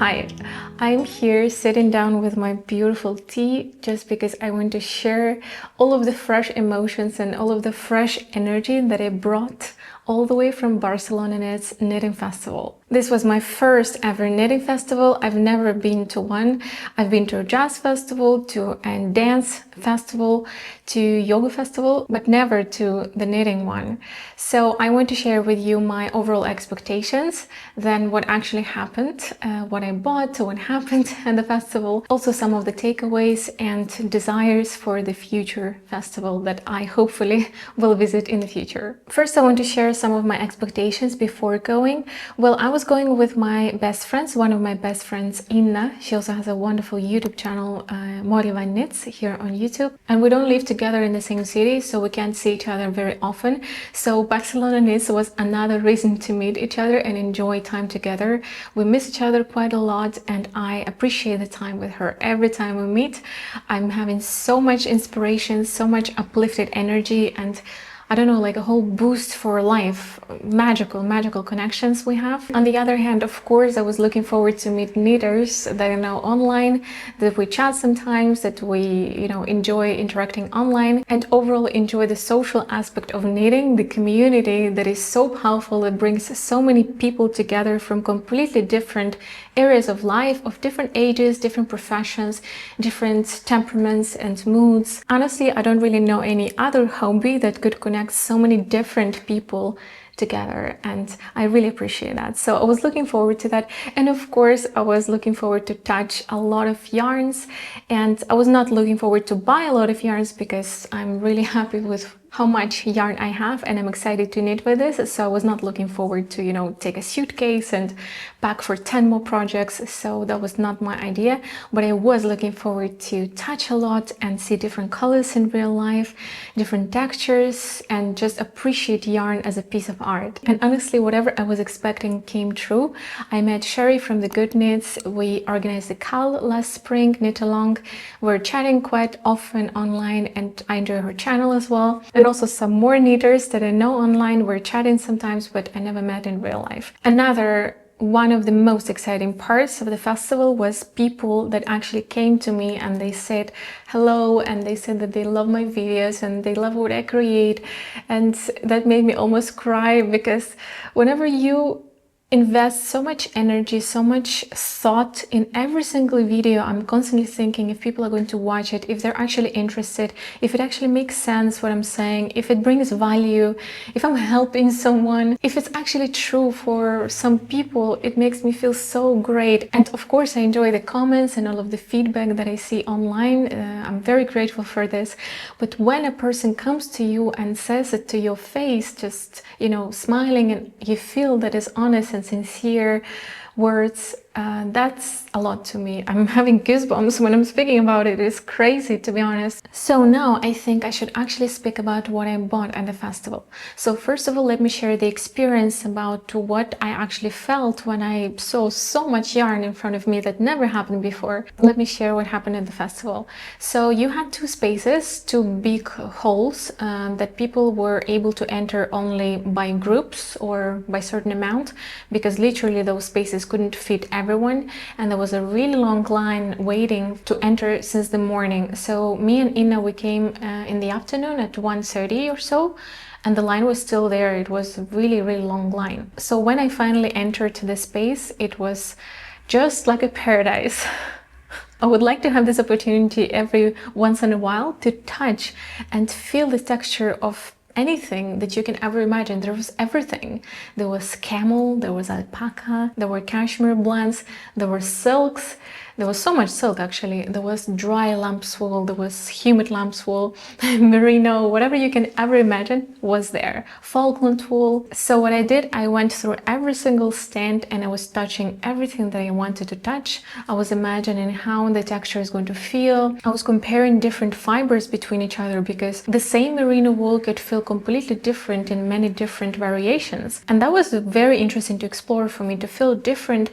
Hi, I'm here sitting down with my beautiful tea just because I want to share all of the fresh emotions and all of the fresh energy that I brought all the way from Barcelona Knitting Festival. This was my first ever knitting festival. I've never been to one. I've been to a jazz festival, to a dance festival, to yoga festival, but never to the knitting one. So I want to share with you my overall expectations, then what actually happened, what I bought, what happened at the festival, also some of the takeaways and desires for the future festival that I hopefully will visit in the future. First, I want to share some of my expectations before going. Well, I was going with my best friends, one of my best friends, Inna. She also has a wonderful YouTube channel, Moriva Knits, here on YouTube. And we don't live together in the same city, so we can't see each other very often. So Barcelona Knits was another reason to meet each other and enjoy time together. We miss each other quite a lot, and I appreciate the time with her. Every time we meet, I'm having so much inspiration, so much uplifted energy, and I don't know, like a whole boost for life, magical connections we have. On the other hand, of course, I was looking forward to meet knitters that I know online, that we chat sometimes, that we, enjoy interacting online, and overall enjoy the social aspect of knitting, the community that is so powerful, that brings so many people together from completely different areas of life, of different ages, different professions, different temperaments and moods. Honestly, I don't really know any other hobby that could connect so many different people together, and I really appreciate that. So I was looking forward to that, and of course I was looking forward to touch a lot of yarns, and I was not looking forward to buy a lot of yarns because I'm really happy with how much yarn I have and I'm excited to knit with this. So I was not looking forward to, take a suitcase and pack for 10 more projects. So that was not my idea, but I was looking forward to touch a lot and see different colors in real life, different textures, and just appreciate yarn as a piece of art. And honestly, whatever I was expecting came true. I met Sherry from The Good Knits. We organized the Cal last spring, knit along. We're chatting quite often online, and I enjoy her channel as well. And also some more knitters that I know online. We're chatting sometimes, but I never met in real life. Another one of the most exciting parts of the festival was people that actually came to me and they said hello, and they said that they love my videos and they love what I create, and that made me almost cry, because whenever you invest so much energy, so much thought in every single video, I'm constantly thinking if people are going to watch it, if they're actually interested, if it actually makes sense what I'm saying, if it brings value, if I'm helping someone, if it's actually true for some people. It makes me feel so great. And of course I enjoy the comments and all of the feedback that I see online. I'm very grateful for this. But when a person comes to you and says it to your face, just smiling, and you feel that is honest and sincere words, that's a lot to me. I'm having goosebumps when I'm speaking about it. It's crazy, to be honest. So now I think I should actually speak about what I bought at the festival. So first of all, let me share the experience about what I actually felt when I saw so much yarn in front of me that never happened before. Let me share what happened at the festival. So you had two spaces, two big halls that people were able to enter only by groups or by certain amount, because literally those spaces couldn't fit everyone, and there was a really long line waiting to enter since the morning. So me and Inna, we came in the afternoon at 1:30 or so, and the line was still there. It was a really long line. So when I finally entered the space, it was just like a paradise. I would like to have this opportunity every once in a while to touch and feel the texture of anything that you can ever imagine. There was everything. There was camel, there was alpaca, there were cashmere blends, there were silks. There was so much silk, actually. There was dry lamb's wool, there was humid lamb's wool, merino, whatever you can ever imagine was there. Falkland wool. So what I did, I went through every single stand and I was touching everything that I wanted to touch. I was imagining how the texture is going to feel. I was comparing different fibers between each other, because the same merino wool could feel completely different in many different variations. And that was very interesting to explore for me, to feel different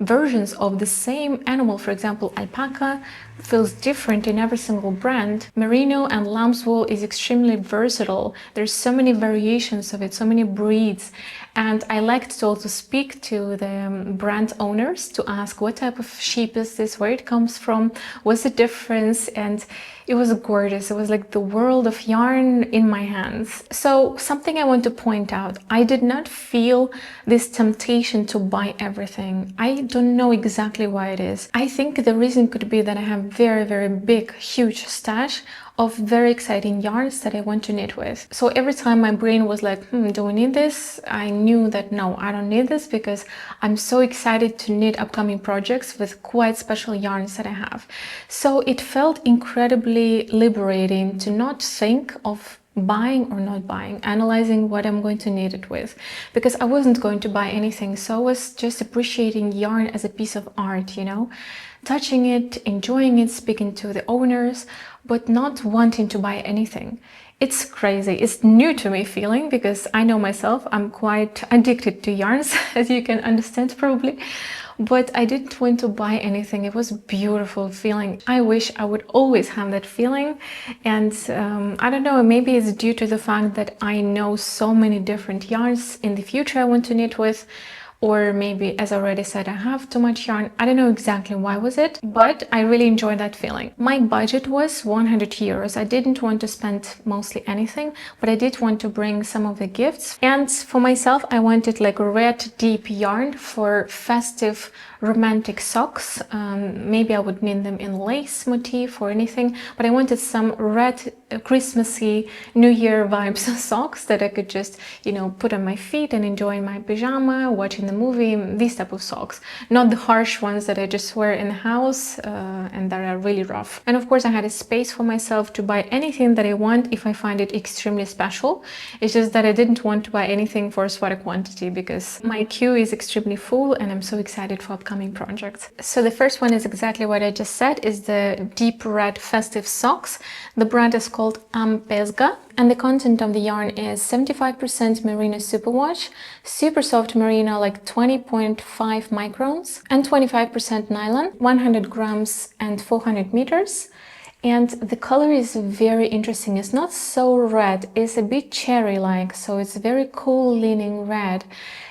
versions of the same animal. For example, alpaca feels different in every single brand. Merino and lamb's wool is extremely versatile. There's so many variations of it, so many breeds. And I liked to also speak to the brand owners to ask what type of sheep is this, where it comes from, what's the difference, and it was gorgeous. It was like the world of yarn in my hands. So something I want to point out, I did not feel this temptation to buy everything. I don't know exactly why it is. I think the reason could be that I have very big, huge stash of very exciting yarns that I want to knit with. So every time my brain was like, do we need this? I knew that no, I don't need this because I'm so excited to knit upcoming projects with quite special yarns that I have. So it felt incredibly liberating to not think of buying or not buying, analyzing what I'm going to knit it with, because I wasn't going to buy anything. So I was just appreciating yarn as a piece of art, you know, touching it, enjoying it, speaking to the owners, but not wanting to buy anything. It's crazy. It's new to me feeling, because I know myself, I'm quite addicted to yarns, as you can understand probably. But I didn't want to buy anything. It was a beautiful feeling. I wish I would always have that feeling. And I don't know, maybe it's due to the fact that I know so many different yarns in the future I want to knit with. Or maybe, as I already said, I have too much yarn. I don't know exactly why was it, but I really enjoyed that feeling. My budget was 100 euros. I didn't want to spend mostly anything, but I did want to bring some of the gifts. And for myself, I wanted like red deep yarn for festive romantic socks. Maybe I would knit them in lace motif or anything, but I wanted some red Christmassy New Year vibes socks that I could just, you know, put on my feet and enjoy in my pajama, watching the movie, these type of socks, not the harsh ones that I just wear in the house and that are really rough. And of course I had a space for myself to buy anything that I want if I find it extremely special. It's just that I didn't want to buy anything for a sweater quantity because my queue is extremely full and I'm so excited for upcoming projects. So the first one is exactly what I just said, is the deep red festive socks. The brand is called Pesga, and the content of the yarn is 75% merino superwash, super soft merino like 20.5 microns, and 25% nylon, 100 grams and 400 meters. And the color is very interesting. It's not so red, it's a bit cherry-like, so it's very cool leaning red.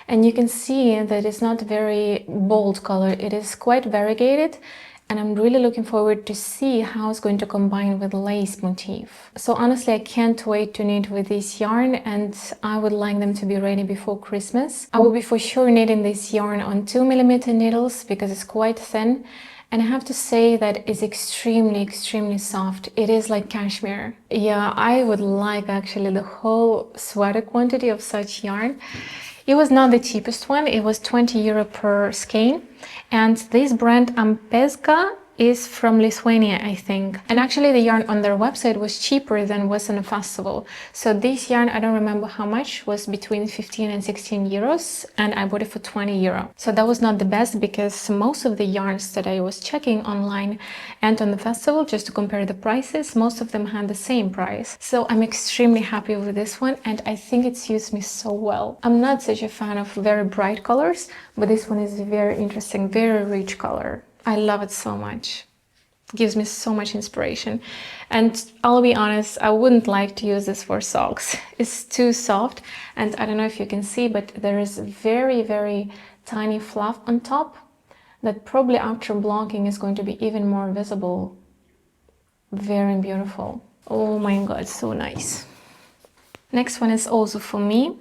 And you can see that it's not very bold color, it is quite variegated. And I'm really looking forward to see how it's going to combine with lace motif. So honestly, I can't wait to knit with this yarn, and I would like them to be ready before Christmas. I will be for sure knitting this yarn on 2mm needles because it's quite thin. And I have to say that it's extremely soft. It is like cashmere. Yeah, I would like actually the whole sweater quantity of such yarn. It was not the cheapest one, it was 20 euro per skein. And this brand Pesga is from Lithuania, I think. And actually the yarn on their website was cheaper than was on a festival. So this yarn, I don't remember how much, was between 15 and 16 euros, and I bought it for 20 euro. So that was not the best, because most of the yarns that I was checking online and on the festival, just to compare the prices, most of them had the same price. So I'm extremely happy with this one, and I think it suits me so well. I'm not such a fan of very bright colors, but this one is very interesting, very rich color. I love it so much. It gives me so much inspiration. And I'll be honest, I wouldn't like to use this for socks. It's too soft, and I don't know if you can see, but there is very tiny fluff on top that probably after blocking is going to be even more visible. Very beautiful. Oh my god, so nice. Next one is also for me.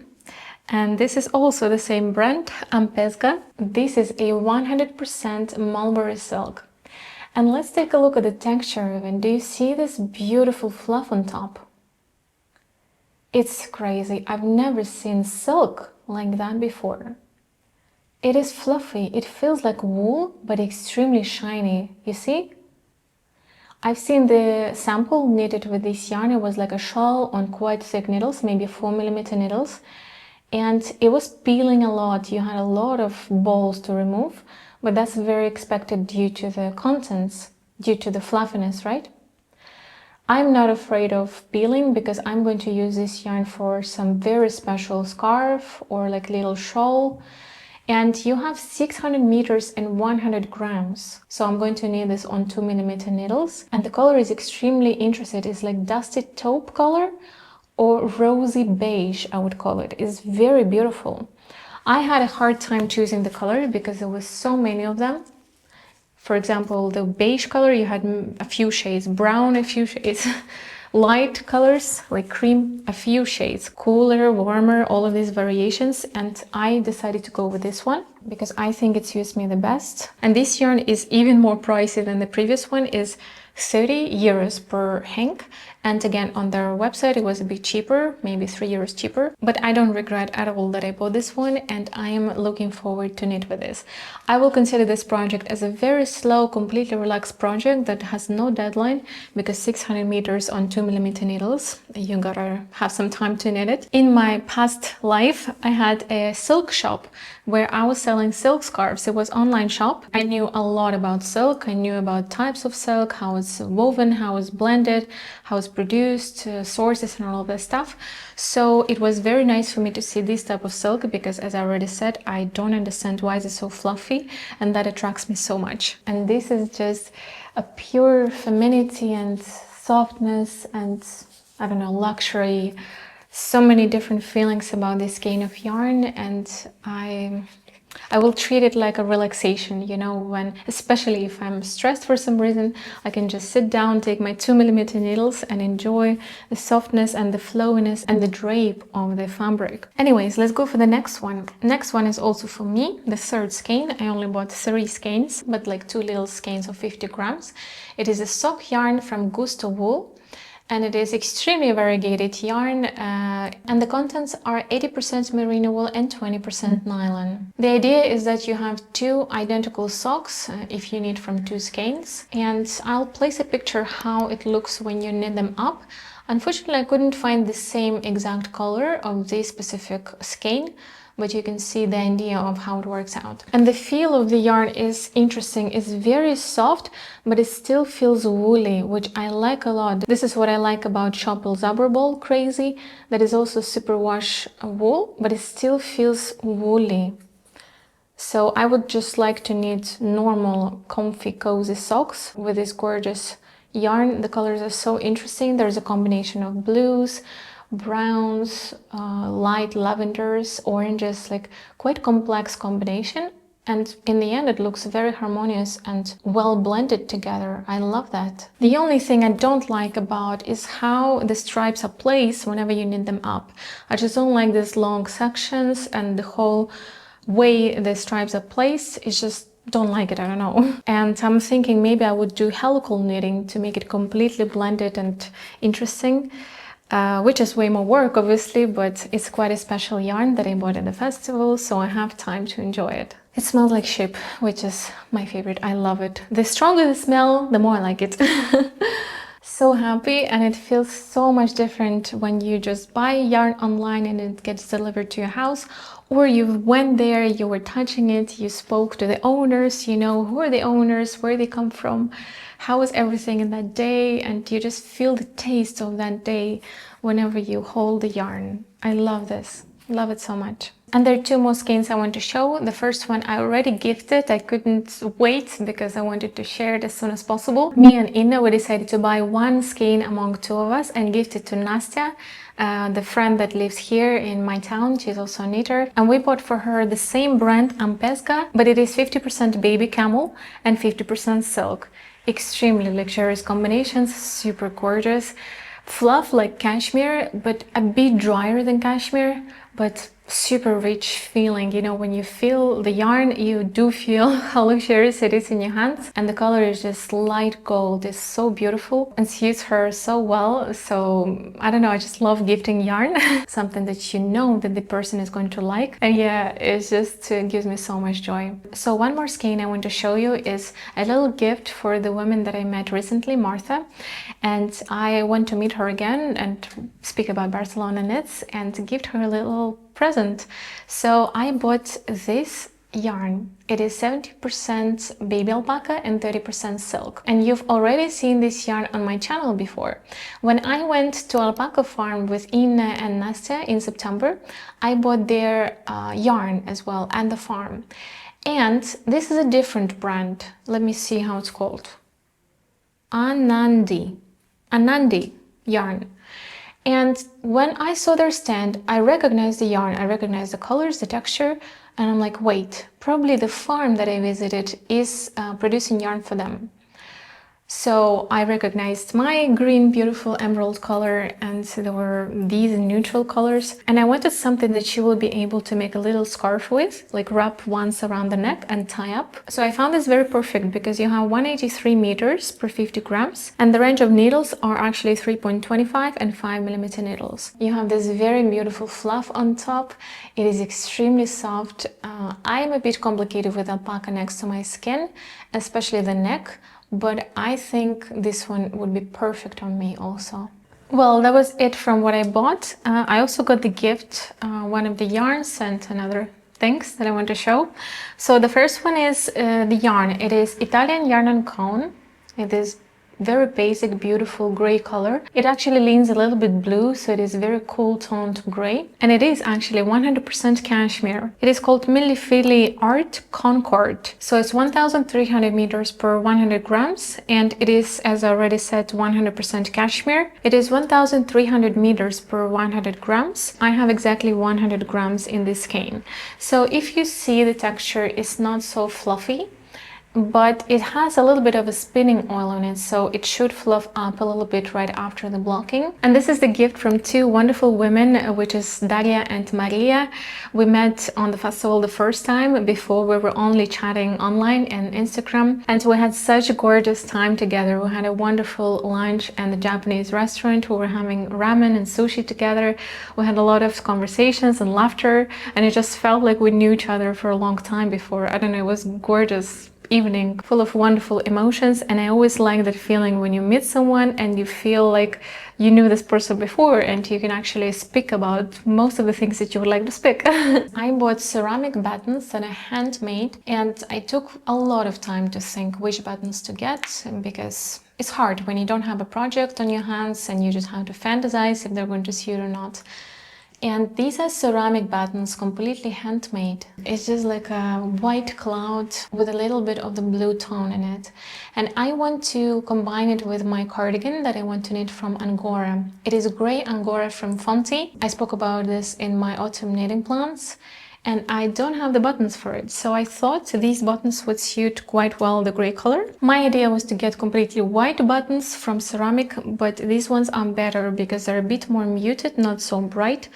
And this is also the same brand, Pesga. This is a 100% mulberry silk. And let's take a look at the texture of it. Do you see this beautiful fluff on top? It's crazy. I've never seen silk like that before. It is fluffy. It feels like wool, but extremely shiny. You see? I've seen the sample knitted with this yarn. It was like a shawl on quite thick needles, maybe 4mm needles. And it was peeling a lot. You had a lot of balls to remove, but that's very expected due to the contents, due to the fluffiness, right? I'm not afraid of peeling because I'm going to use this yarn for some very special scarf or like little shawl. and you have 600 meters and 100 grams. So I'm going to knit this on 2mm needles, and the color is extremely interesting. It's like dusty taupe color or rosy beige, I would call it. It's very beautiful. I had a hard time choosing the color because there was so many of them. For example, the beige color, you had a few shades, brown a few shades, light colors like cream a few shades, cooler, warmer, all of these variations, and I decided to go with this one because I think it suits me the best. And this yarn is even more pricey than the previous one, is 30 euros per hank, and again on their website it was a bit cheaper, maybe 3 euros cheaper, but I don't regret at all that I bought this one, and I am looking forward to knit with this. I will consider this project as a very slow, completely relaxed project that has no deadline, because 600 meters on 2mm needles, you gotta have some time to knit it. In my past life I had a silk shop where I was selling silk scarves. It was online shop. I knew a lot about silk. I knew about types of silk, how it's woven, how it's blended, how it's produced, sources and all of that stuff. So it was very nice for me to see this type of silk, because as I already said, I don't understand why it's so fluffy, and that attracts me so much. And this is just a pure femininity and softness and, I don't know, luxury. So many different feelings about this skein of yarn, and I will treat it like a relaxation, you know, when, especially if I'm stressed for some reason, I can just sit down, take my 2mm needles and enjoy the softness and the flowiness and the drape of the fabric. Anyways, let's go for the next one. Next one is also for me, the third skein. I only bought 3 skeins, but like 2 little skeins of 50 grams. It is a sock yarn from Gusto Wool, and it is extremely variegated yarn, and the contents are 80% merino wool and 20% nylon. The idea is that you have 2 identical socks if you knit from 2 skeins, and I'll place a picture how it looks when you knit them up. Unfortunately, I couldn't find the same exact color of this specific skein, but you can see the idea of how it works out. And the feel of the yarn is interesting. It's very soft, but it still feels woolly, which I like a lot. This is what I like about Shopple Zabberball Crazy, that is also superwash wool, but it still feels woolly. So I would just like to knit normal, comfy, cozy socks with this gorgeous yarn. The colors are so interesting. There's a combination of blues, browns, light lavenders, oranges, like quite complex combination, and in the end it looks very harmonious and well blended together. I love that. The only thing I don't like about is how the stripes are placed whenever you knit them up. I just don't like these long sections, and the whole way the stripes are placed is just don't like it, I don't know. And I'm thinking maybe I would do helical knitting to make it completely blended and interesting. Which is way more work, obviously, but it's quite a special yarn that I bought at the festival, so I have time to enjoy it. It smells like ship, which is my favorite. I love it. The stronger the smell, the more I like it. So happy, and it feels so much different when you just buy yarn online and it gets delivered to your house, or you went there, you were touching it, you spoke to the owners, you know who are the owners, where they come from, how is everything in that day, and you just feel the taste of that day whenever you hold the yarn. I love this. Love it so much. And there are 2 more skeins I want to show. The first one I already gifted. I couldn't wait because I wanted to share it as soon as possible. Me and Inna, we decided to buy 1 skein among 2 of us and gift it to Nastya, the friend that lives here in my town. She's also a knitter. And we bought for her the same brand, Ampesga, but it is 50% baby camel and 50% silk. Extremely luxurious combinations, super gorgeous. Fluff like cashmere, but a bit drier than cashmere, but super rich feeling. You know, when you feel the yarn, you do feel how luxurious it is in your hands, and the color is just light gold. It's so beautiful and suits her so well. So I don't know, I just love gifting yarn. Something that you know that the person is going to like, and yeah, it just gives me so much joy. So 1 more skein I want to show you is a little gift for the woman that I met recently, Martha, and I want to meet her again and speak about Barcelona knits and gift her a little present. So I bought this yarn. It is 70% baby alpaca and 30% silk. And you've already seen this yarn on my channel before. When I went to alpaca farm with Ina and Nastya in September, I bought their yarn as well and the farm. And this is a different brand. Let me see how it's called. Anandi yarn. And when I saw their stand, I recognized the yarn, I recognized the colors, the texture, and I'm like, wait, probably the farm that I visited is producing yarn for them. So I recognized my green, beautiful emerald color, and so there were these neutral colors. And I wanted something that she will be able to make a little scarf with, like wrap once around the neck and tie up. So I found this very perfect because you have 183 meters per 50 grams, and the range of needles are actually 3.25 and 5mm needles. You have this very beautiful fluff on top. It is extremely soft. I am a bit complicated with alpaca next to my skin, especially the neck. But I think this one would be perfect on me also. Well, that was it from what I bought. I also got the gift, one of the yarns and another things that I want to show. So the first one is the yarn. It is Italian yarn and cone. It is very basic, beautiful gray color. It actually leans a little bit blue, so it is very cool toned gray. And it is actually 100% cashmere. It is called Millefilly Art Concord. So it's 1,300 meters per 100 grams. And it is, as I already said, 100% cashmere. It is 1,300 meters per 100 grams. I have exactly 100 grams in this skein. So if you see, the texture is not so fluffy, but it has a little bit of a spinning oil on it, so it should fluff up a little bit right after the blocking. And this is the gift from two wonderful women, which is Daria and Maria. We met on the festival the first time. Before, we were only chatting online and Instagram, and we had such a gorgeous time together. We had a wonderful lunch at the Japanese restaurant. We were having ramen and sushi together. We had a lot of conversations and laughter, and it just felt like we knew each other for a long time before. I don't know, it was gorgeous evening full of wonderful emotions. And I always like that feeling when you meet someone and you feel like you knew this person before and you can actually speak about most of the things that you would like to speak. I bought ceramic buttons that I handmade, and I took a lot of time to think which buttons to get, because it's hard when you don't have a project on your hands and you just have to fantasize if they're going to suit or not. And these are ceramic buttons, completely handmade. It's just like a white cloud with a little bit of the blue tone in it. And I want to combine it with my cardigan that I want to knit from Angora. It is gray Angora from Fonti. I spoke about this in my autumn knitting plans, and I don't have the buttons for it. So I thought these buttons would suit quite well the gray color. My idea was to get completely white buttons from ceramic, but these ones are better because they're a bit more muted, not so bright,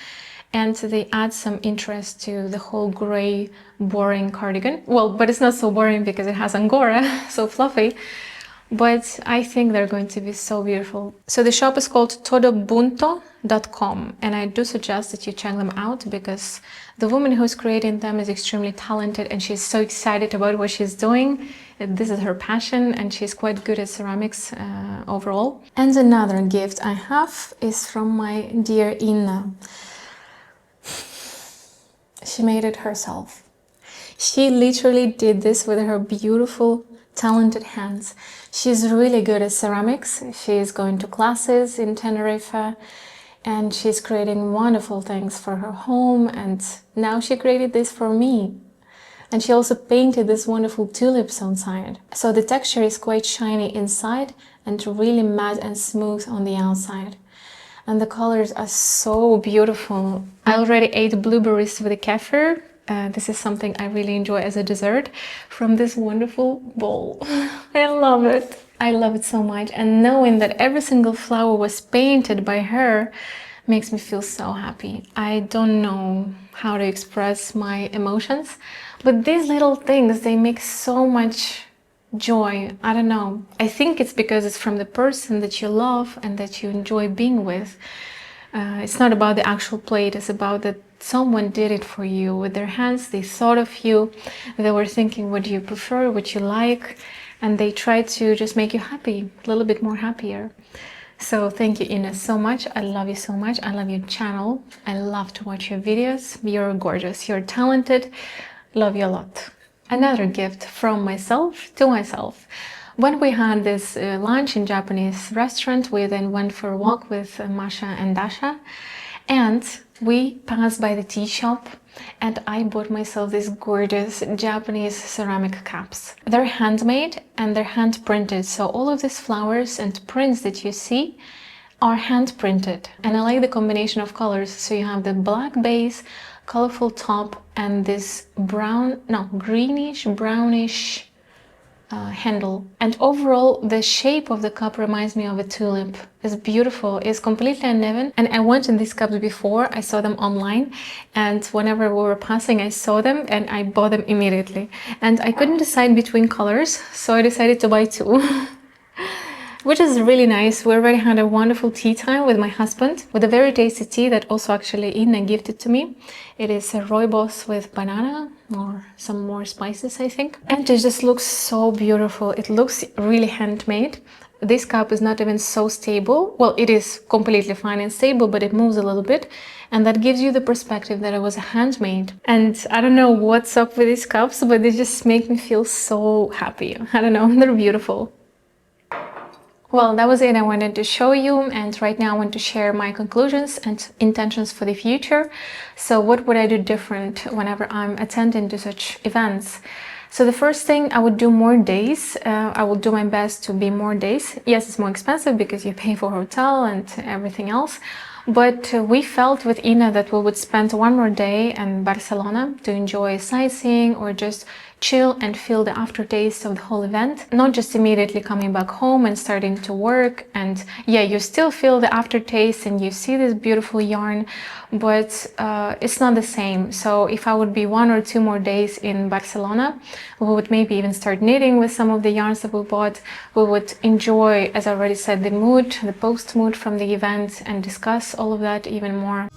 and they add some interest to the whole gray, boring cardigan. Well, but it's not so boring because it has Angora, so fluffy. But I think they're going to be so beautiful. So the shop is called todobunto.com, and I do suggest that you check them out because the woman who's creating them is extremely talented and she's so excited about what she's doing. This is her passion and she's quite good at ceramics overall. And another gift I have is from my dear Inna. She made it herself. She literally did this with her beautiful, talented hands. She's really good at ceramics. She's going to classes in Tenerife and she's creating wonderful things for her home, and now she created this for me. And she also painted these wonderful tulips outside. So the texture is quite shiny inside and really matte and smooth on the outside. And the colors are so beautiful. I already ate blueberries with a kefir. This is something I really enjoy as a dessert from this wonderful bowl. I love it. I love it so much. And knowing that every single flower was painted by her makes me feel so happy. I don't know how to express my emotions, but these little things, they make so much joy. I don't know. I think it's because it's from the person that you love and that you enjoy being with. It's not about the actual plate, it's about that someone did it for you with their hands. They thought of you, they were thinking what you prefer, what you like, and they tried to just make you happy, a little bit more happier. So thank you, Ines, so much. I love you so much. I love your channel. I love to watch your videos. You're gorgeous. You're talented. Love you a lot. Another gift from myself to myself. When we had this lunch in Japanese restaurant, we then went for a walk with Masha and Dasha, and we passed by the tea shop, and I bought myself these gorgeous Japanese ceramic cups. They're handmade and they're hand printed, so all of these flowers and prints that you see are hand printed, and I like the combination of colors. So you have the black base, colorful top, and this greenish brownish handle. And overall the shape of the cup reminds me of a tulip. It's beautiful. It's completely uneven, and I wanted these cups before. I saw them online, and whenever we were passing I saw them and I bought them immediately, and I couldn't decide between colors, so I decided to buy two. Which is really nice. We already had a wonderful tea time with my husband with a very tasty tea that also actually Ina gifted to me. It is a rooibos with banana or some more spices, I think. And it just looks so beautiful. It looks really handmade. This cup is not even so stable. Well, it is completely fine and stable, but it moves a little bit. And that gives you the perspective that it was handmade. And I don't know what's up with these cups, but they just make me feel so happy. I don't know, they're beautiful. Well, that was it I wanted to show you, and right now I want to share my conclusions and intentions for the future. So what would I do different whenever I'm attending to such events? So the first thing, I would do more days. I will do my best to be more days. Yes, it's more expensive because you pay for hotel and everything else. But we felt with Ina that we would spend one more day in Barcelona to enjoy sightseeing or just chill and feel the aftertaste of the whole event, not just immediately coming back home and starting to work. And yeah, you still feel the aftertaste and you see this beautiful yarn, but it's not the same. So if I would be 1 or 2 more days in Barcelona, we would maybe even start knitting with some of the yarns that we bought. We would enjoy, as I already said, the mood, the post mood from the event, and discuss all of that even more.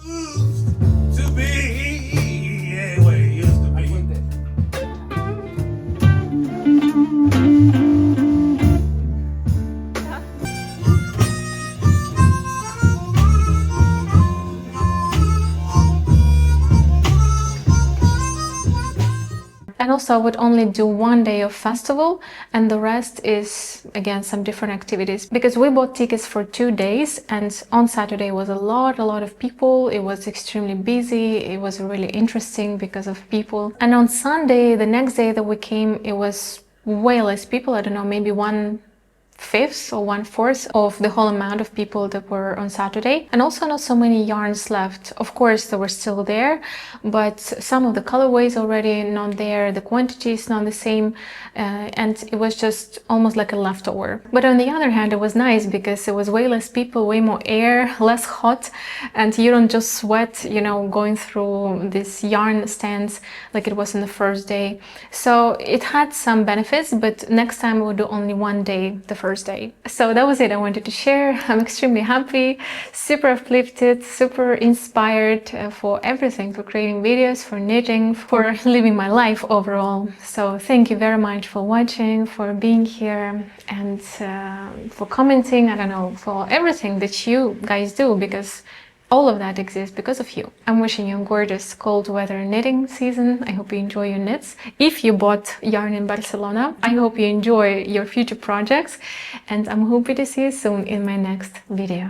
And also I would only do 1 day of festival, and the rest is again some different activities, because we bought tickets for 2 days, and on Saturday was a lot of people. It was extremely busy. It was really interesting because of people. And on Sunday, the next day that we came, it was way less people. I don't know, maybe 1/5 or 1/4 of the whole amount of people that were on Saturday. And also not so many yarns left. Of course, they were still there, but some of the colorways already not there, the quantity is not the same, and it was just almost like a leftover. But on the other hand, it was nice because it was way less people, way more air, less hot, and you don't just sweat, you know, going through these yarn stands like it was on the first day. So it had some benefits, but next time we'll do only 1 day, the first day. So that was it I wanted to share. I'm extremely happy, super uplifted, super inspired for everything, for creating videos, for knitting, for living my life overall. So thank you very much for watching, for being here, and for commenting, I don't know, for everything that you guys do, because all of that exists because of you. I'm wishing you a gorgeous cold weather knitting season. I hope you enjoy your knits. If you bought yarn in Barcelona, I hope you enjoy your future projects, and I'm happy to see you soon in my next video.